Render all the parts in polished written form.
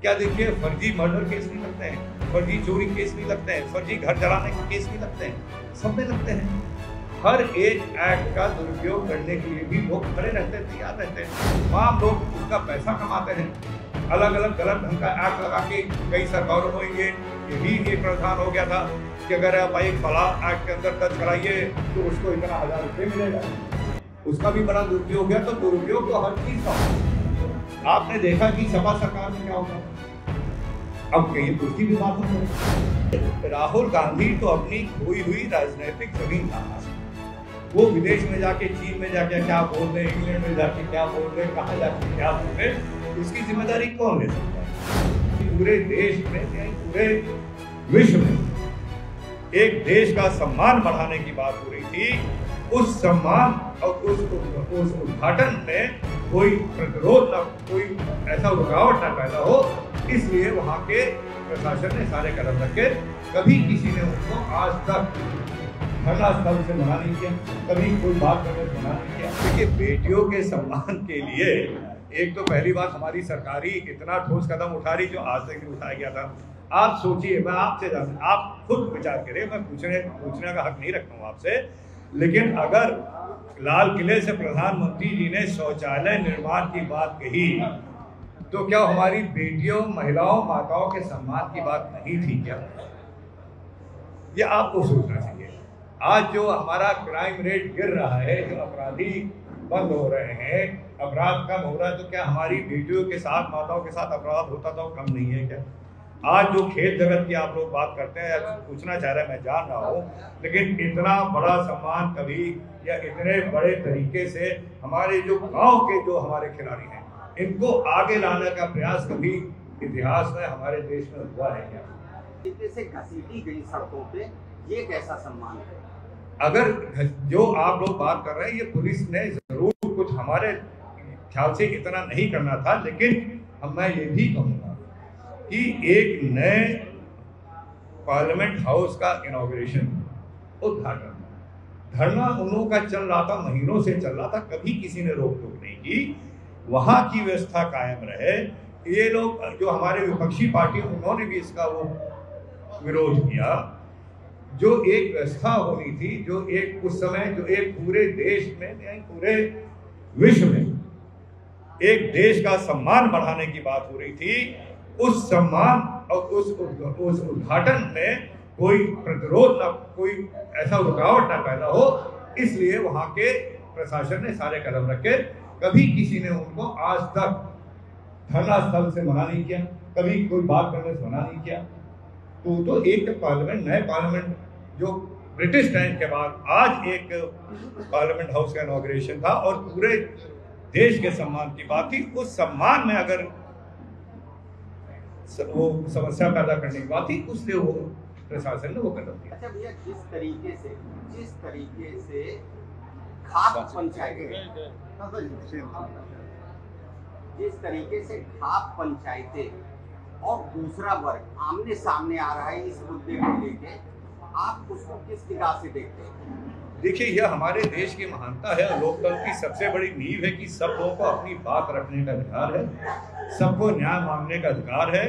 क्या देखिए, फर्जी मर्डर केस नहीं लगते हैं, फर्जी चोरी केस नहीं लगते हैं, फर्जी घर जलाने के केस नहीं लगते हैं, सब में लगते हैं। हर एक एक्ट का दुरुपयोग करने के लिए भी लोग खड़े रहते हैं, तैयार रहते हैं। तमाम लोग उसका पैसा कमाते हैं, अलग अलग गलत ढंग का एक्ट लगा के। कई सरकारों में ये भी एक प्रावधान हो गया था कि अगर आप एक फलाह एक्ट के अंदर दर्ज कराइए तो उसको इतना 1000 रुपये मिलेगा। उसका भी बड़ा दुरुपयोग हो गया। तो दुरुपयोग तो हर चीज का होगा। आपने देखा कि सपा सरकार में क्या होगा। अब कहीं कुर्सी भी बात हो। राहुल गांधी तो अपनी खोई हुई राजनीतिक जमीन का, वो विदेश में जाके, चीन में जाके क्या बोल रहे, इंग्लैंड में जाके क्या बोल रहे, कहाँ जाके क्या बोल रहे, उसकी जिम्मेदारी कौन ले सकता है। पूरे देश में, पूरे विश्व में एक देश का सम्मान बढ़ाने की बात हो रही थी। उस सम्मान और उस उद्घाटन में कोई प्रतिरोध न, कोई ऐसा रुकावट न पैदा हो, इसलिए वहां के प्रशासन ने सारे कदम रखे। कभी किसी ने उनको आज तक धरना स्थल से मना नहीं किया, कभी कोई बात करने से मना नहीं किया। देखिए, बेटियों के सम्मान के लिए एक तो पहली बात हमारी सरकारी इतना ठोस कदम उठा रही जो आज तक नहीं उठाया गया था। आप सोचिए, मैं आपसे आप खुद विचार करें, मैं पूछने का हक नहीं रखता हूँ आपसे, लेकिन अगर लाल किले से प्रधानमंत्री जी ने शौचालय निर्माण की बात कही तो क्या हमारी बेटियों, महिलाओं, माताओं के सम्मान की बात नहीं थी क्या? ये आपको सोचना चाहिए। आज जो हमारा क्राइम रेट गिर रहा है, जो अपराधी बंद हो रहे हैं, अपराध कम हो रहा है, तो क्या हमारी बेटियों के साथ, माताओं के साथ अपराध होता था वो कम नहीं है क्या? आज जो खेल जगत की आप लोग बात करते हैं, पूछना चाह रहे हैं, मैं जान रहा हूँ, लेकिन इतना बड़ा सम्मान कभी या इतने बड़े तरीके से हमारे जो गांव के जो हमारे खिलाड़ी हैं, इनको आगे लाने का प्रयास कभी इतिहास में हमारे देश में हुआ है क्या? से घसीटी गई सड़कों पे, ये कैसा सम्मान है? अगर जो आप लोग बात कर रहे हैं, ये पुलिस ने जरूर कुछ हमारे ख्याल से इतना नहीं करना था, लेकिन मैं ये भी कहूँगा कि एक नए पार्लियामेंट हाउस का इनॉग्रेशन, उद्घाटन, धरना उन लोगों का चल रहा था, महीनों से चल रहा था, कभी किसी ने रोक टोक नहीं की। वहां की व्यवस्था कायम रहे। ये लोग जो हमारे विपक्षी पार्टी, उन्होंने भी इसका वो विरोध किया। जो एक व्यवस्था होनी थी, जो एक उस समय, जो एक पूरे देश में, पूरे विश्व में एक देश का सम्मान बढ़ाने की बात हो रही थी, उस सम्मान और उस उद्घाटन में कोई प्रतिरोध न, कोई ऐसा रुकावट न पैदा हो, इसलिए वहां के प्रशासन ने सारे कदम रखे। कभी किसी ने उनको आज तक धरना स्थल से मना नहीं किया, कभी कोई बात करने से मना नहीं किया। तो एक पार्लियामेंट, नए पार्लियामेंट जो ब्रिटिश टाइम के बाद आज एक पार्लियामेंट हाउस का इनॉग्रेशन था और पूरे देश के सम्मान की बात थी। उस सम्मान में अगर वो समस्या पैदा करने की बात थी, उससे वो प्रशासन ने वो कदम दिया। अच्छा भैया, जिस तरीके से खाप पंचायतें और दूसरा वर्ग आमने सामने आ रहा है इस मुद्दे को लेके, आप उसको किस निगाह से देखते हैं? देखिए, यह हमारे देश की महानता है। लोकतंत्र की सबसे बड़ी नींव है कि सब लोगों को अपनी बात रखने का अधिकार है, सबको न्याय मांगने का अधिकार है,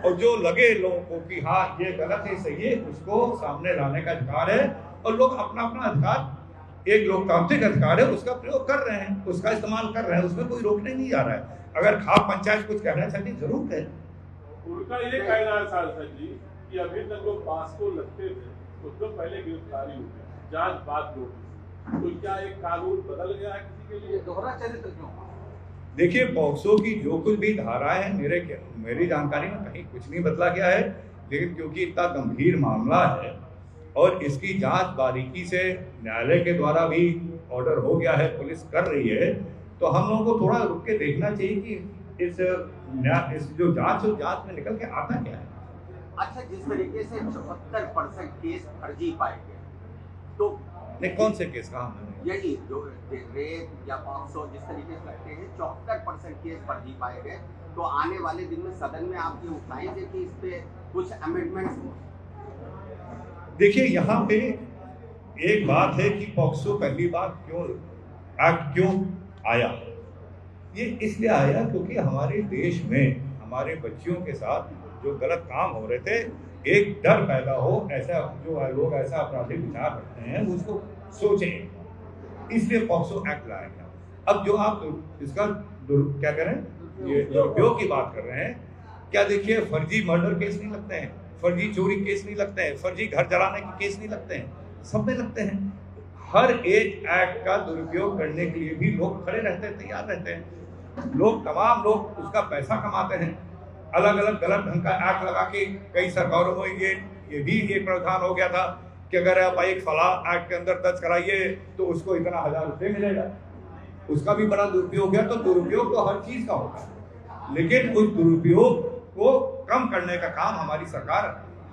और जो लगे लोगों को कि हाँ ये गलत है, सही है, उसको सामने लाने का अधिकार है। और लोग अपना अपना अधिकार, एक लोकतांत्रिक अधिकार है, उसका प्रयोग कर रहे हैं, उसका इस्तेमाल कर रहे हैं, उसमें कोई रोकने नहीं जा रहा है। अगर खाप पंचायत कुछ कहना चाहती जरूर कहे। उनका ये कहना है सांसद जी कि अभी तक लोग पास को लगते थे, उसको पहले गिरफ्तारी हुई, जांच बाद नोटिस, तो क्या एक कानून बदल गया है किसी के लिए? दोहरा चरित्र क्यों? देखिए, पॉक्सो की जो कुछ भी धाराएं हैं, मेरी जानकारी में कहीं कुछ नहीं बदला गया है, लेकिन क्योंकि इतना गंभीर मामला है और इसकी जांच बारीकी से न्यायालय के द्वारा भी ऑर्डर हो गया है, पुलिस कर रही है, तो हम लोगों को थोड़ा रुक के देखना चाहिए कि इस जो जांच में निकल के आता क्या है। अच्छा, जिस तरीके से 74% केस फर्जी पाए गए, तो नहीं, कौन से केस कहा? यही जो रेप या पॉक्सो जिस तरीके से लगते हैं, 74% केस फर्जी पाए गए, तो आने वाले दिन में सदन में आप ये उठाएंगे कि इस पे कुछ अमेंडमेंट्स हो? देखिए, यहाँ पे एक बात है कि पॉक्सो पहली बार एक्ट क्यों आया। ये इसलिए आया क्योंकि हमारे देश में हमारे बच्चियों के साथ जो गलत काम हो रहे थे, एक डर पैदा हो, ऐसा जो लोग ऐसा आपराधिक विचार रखते हैं उसको सोचें, इसलिए पॉक्सो एक्ट लाया गया। अब जो आप इसका क्या करें, ये दुरुपयोग की बात कर रहे हैं, क्या देखिए फर्जी मर्डर केस नहीं लगते हैं, फर्जी चोरी केस नहीं लगते हैं, फर्जी घर जलाने के केस नहीं लगते हैं, सब में लगते हैं। हर एक एक्ट का दुरुपयोग करने के लिए भी लोग खड़े रहते हैं, तैयार रहते हैं। लोग, तमाम लोग उसका पैसा कमाते हैं, अलग अलग गलत ढंग का एक्ट लगा के। कई सरकारों में ये भी एक प्रावधान हो गया था कि अगर आप एक फलां एक्ट के अंदर दर्ज कराइए तो उसको इतना 1000 रुपये मिलेगा। उसका भी बड़ा दुरुपयोग गया। तो दुरुपयोग तो हर चीज का होता है, लेकिन उस दुरुपयोग को कम करने का काम हमारी सरकार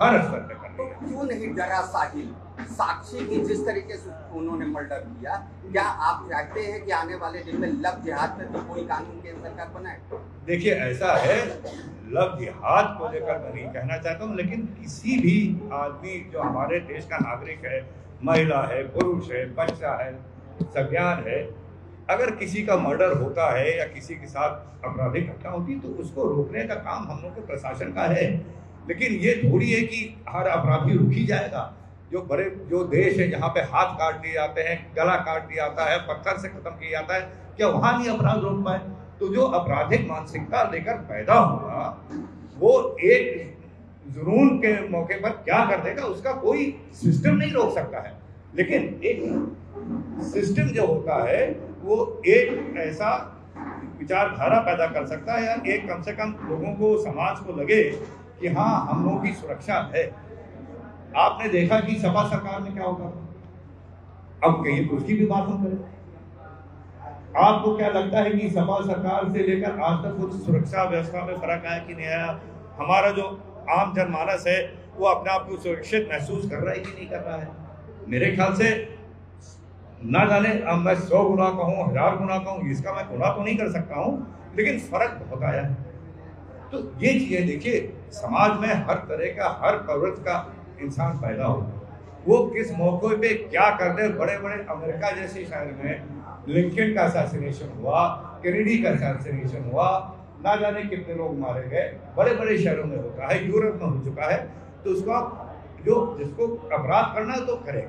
हर स्तर पर कर रही है। क्यों नहीं डरा साहिल? साक्षी की जिस तरीके से उन्होंने मर्डर किया, क्या आप चाहते हैं कि आने वाले दिन में लव जिहाद पे तो कोई कानून केंद्र सरकार बनाए? देखिए, ऐसा है, लव जिहाद को लेकर मैं नहीं कहना चाहता हूँ, लेकिन किसी भी आदमी जो हमारे देश का नागरिक है, महिला है, पुरुष है, बच्चा है, सज्ञान है, अगर किसी का मर्डर होता है या किसी के साथ आपराधिक घटना होती है तो उसको रोकने का काम हम लोग के प्रशासन का है। लेकिन ये थोड़ी है कि हर अपराधी रुक ही जाएगा। जो देश है जहाँ पे हाथ काट दिए जाते हैं, गला काट दिया जाता है, पत्थर से खत्म किया जाता है, क्या वहाँ नहीं अपराध रोक पाए? तो जो आपराधिक मानसिकता लेकर पैदा हुआ, वो एक जुनून के मौके पर क्या कर देगा उसका कोई सिस्टम नहीं रोक सकता है। लेकिन एक सिस्टम जो होता है वो एक ऐसा विचारधारा पैदा कर सकता है, या एक कम से कम लोगों को, समाज को लगे कि हाँ, हम लोगों की सुरक्षा है। आपने देखा कि सपा सरकार में क्या होगा। अब कहिए तो उसकी भी बात हम करें। आपको क्या लगता है कि सपा सरकार से लेकर आज तक कुछ सुरक्षा व्यवस्था में फर्क आया कि नहीं आया? हमारा जो आम जनमानस है वो अपने आप को सुरक्षित महसूस कर रहा है कि नहीं कर रहा है? मेरे ख्याल से ना जाने, अब मैं 100 गुना कहूँ, 1000 गुना कहूँ, इसका मैं गुना तो नहीं कर सकता हूँ, लेकिन फर्क बहुत आया है। तो ये चीजें देखिए, समाज में हर तरह का, हर प्रवृत्ति का इंसान पैदा हो, वो किस मौके पे क्या कर दे। बड़े बड़े अमेरिका जैसे शहर में लिंकन का असैसिनेशन हुआ, केनेडी का असैसिनेशन हुआ, ना जाने कितने लोग मारे गए, बड़े बड़े शहरों में होता है, यूरोप में हो चुका है। तो उसका जो जिसको अपराध करना है तो करे।